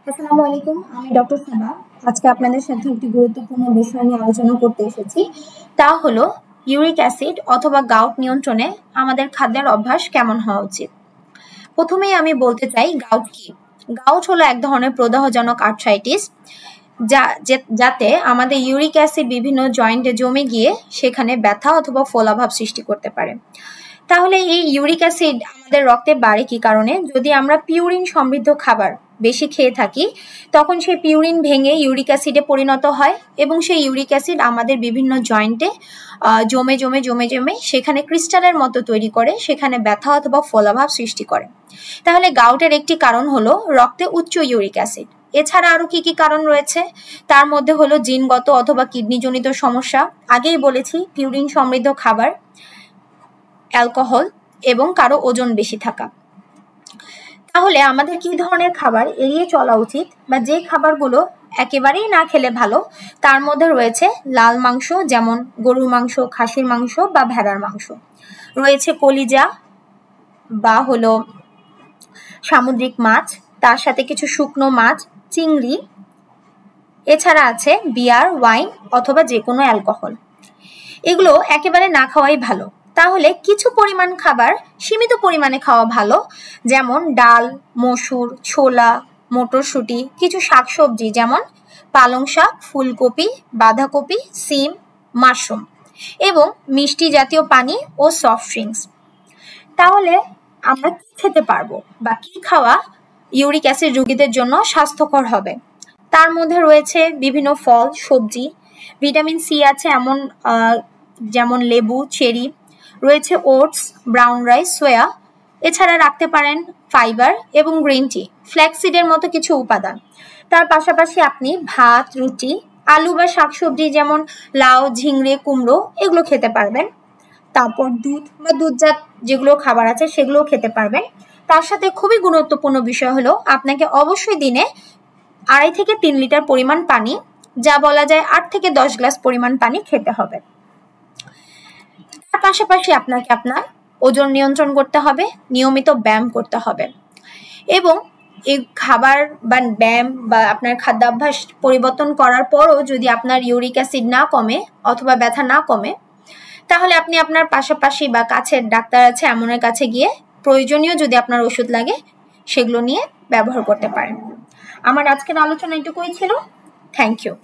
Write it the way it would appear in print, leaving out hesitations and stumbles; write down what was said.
আসসালামু আলাইকুম, আমি ডক্টর সাবা। আজকে আপনাদের সাথে একটি গুরুত্বপূর্ণ বিষয় নিয়ে আলোচনা করতে এসেছি। তা হলো ইউরিক অ্যাসিড অথবা গাউট নিয়ন্ত্রণে আমাদের খাদ্যের অভ্যাস কেমন হওয়া উচিত। প্রথমেই আমি বলতে চাই গাউট কি। গাউট হলো এক ধরনের প্রদাহজনক আর্থ্রাইটিস যাতে আমাদের ইউরিক অ্যাসিড বিভিন্ন জয়েন্টে জমে গিয়ে সেখানে ব্যথা অথবা ফোলাভাব সৃষ্টি করতে পারে। তাহলে এই ইউরিক অ্যাসিড আমাদের রক্তে বাড়ে কি কারণে? যদি আমরা পিউরিন সমৃদ্ধ খাবার বেশি খেয়ে থাকি তখন সেই পিউরিন ভেঙে ইউরিক অ্যাসিডে পরিণত হয় এবং সেই ইউরিক অ্যাসিড আমাদের বিভিন্ন জয়েন্টে জমে জমে জমে জমে সেখানে ক্রিস্টালের মতো তৈরি করে, সেখানে ব্যথা অথবা ফোলাভাব সৃষ্টি করে। তাহলে গাউটের একটি কারণ হলো রক্তে উচ্চ ইউরিক অ্যাসিড। এছাড়া আরো কি কি কারণ রয়েছে? তার মধ্যে হলো জিনগত অথবা কিডনিজনিত সমস্যা, আগেই বলেছি পিউরিন সমৃদ্ধ খাবার, অ্যালকোহল এবং কারো ওজন বেশি থাকা। তাহলে আমাদের কি ধরনের খাবার এড়িয়ে চলা উচিত বা যে খাবারগুলো একেবারেই না খেলে ভালো, তার মধ্যে রয়েছে লাল মাংস, যেমন গরুর মাংস, খাসির মাংস বা ভেড়ার মাংস, রয়েছে কলিজা বা হলো সামুদ্রিক মাছ, তার সাথে কিছু শুকনো মাছ, চিংড়ি, এছাড়া আছে বিয়ার, ওয়াইন অথবা যে কোনো অ্যালকোহল। এগুলো একেবারে না খাওয়াই ভালো। তাহলে কিছু পরিমাণ খাবার সীমিত পরিমাণে খাওয়া ভালো, যেমন ডাল, মসুর, ছোলা, মটরশুঁটি, কিছু শাকসবজি যেমন পালং শাক, ফুলকপি, বাঁধাকপি, সিম, মাশরুম এবং মিষ্টি জাতীয় পানি ও সফট ড্রিঙ্কস। তাহলে আমরা কি খেতে পারবো বা কি খাওয়া ইউরিক অ্যাসিড রোগীদের জন্য স্বাস্থ্যকর হবে? তার মধ্যে রয়েছে বিভিন্ন ফল, সবজি, ভিটামিন সি আছে এমন যেমন লেবু, চেরি, রয়েছে ওটস, ব্রাউন রাইস, সোয়া, এছাড়া রাখতে পারেন ফাইবার এবং গ্রিন টি, ফ্ল্যাক্সিডের মতো কিছু উপাদান। তার পাশাপাশি আপনি ভাত, রুটি, আলু বা শাকসবজি যেমন লাউ, ঝিঙে, কুমড়ো এগুলো খেতে পারবেন। তারপর দুধ বা দুধজাত যেগুলো খাবার আছে সেগুলোও খেতে পারবেন। তার সাথে খুবই গুরুত্বপূর্ণ বিষয় হলো আপনাকে অবশ্যই দিনে 2.5 থেকে 3 লিটার পরিমাণ পানি, যা বলা যায় 8 থেকে 10 গ্লাস পরিমাণ পানি খেতে হবে। তার পাশাপাশি আপনাকে আপনার ওজন নিয়ন্ত্রণ করতে হবে, নিয়মিত ব্যায়াম করতে হবে এবং এই খাবার বা ব্যায়াম বা আপনার খাদ্যাভ্যাস পরিবর্তন করার পরও যদি আপনার ইউরিক অ্যাসিড না কমে অথবা ব্যথা না কমে, তাহলে আপনি আপনার পাশাপাশি বা কাছের ডাক্তার আছে এমনের কাছে গিয়ে প্রয়োজনীয় যদি আপনার ওষুধ লাগে সেগুলো নিয়ে ব্যবহার করতে পারেন। আমার আজকের আলোচনা এটুকুই ছিল। Thank you.